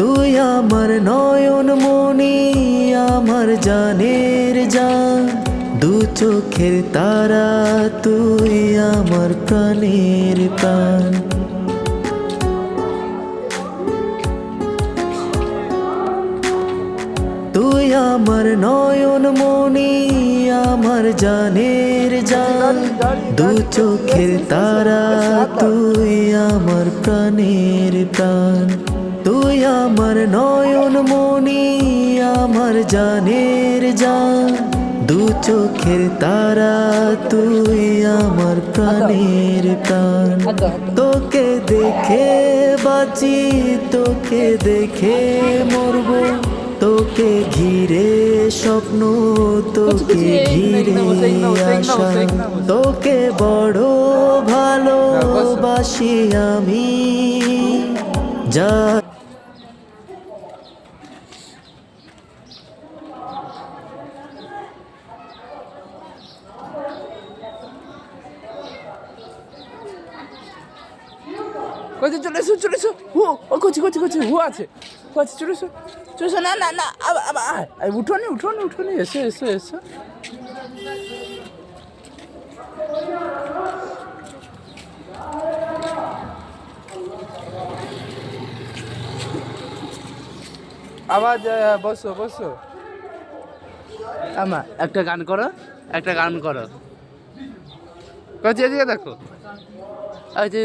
তুই আমার নয়ন মনি, আমার জানের জান, দু চোখের তারা, তুই আমার প্রাণের প্রাণ। তুই আমার নয়ন মনি, আমার জানের জান, দু চোখের তারা, তুই আমার প্রাণের প্রাণ। তুই আমার নয়ন মনি, আমার জানের জান, দু চোখের তারা, তুই আমার প্রাণের প্রাণ। তোকে দেখে বাঁচি, তোকে দেখে মরবো, তোকে ঘিরে স্বপ্ন, তোকে ঘিরে আশা, তোকে বড় ভালোবাসি আমি। যা কইছে চলে এসো চলে এসো। ও করছি করছি করছি ও আছে করছি চলে এসো চলে এসো। না না না আবার আবার উঠোনি উঠোনি উঠোনি এসো এসো এসো। আবার বসো বসো। আমা একটা গান করো, একটা গান করো। কইছে এদিকে দেখো। এই যে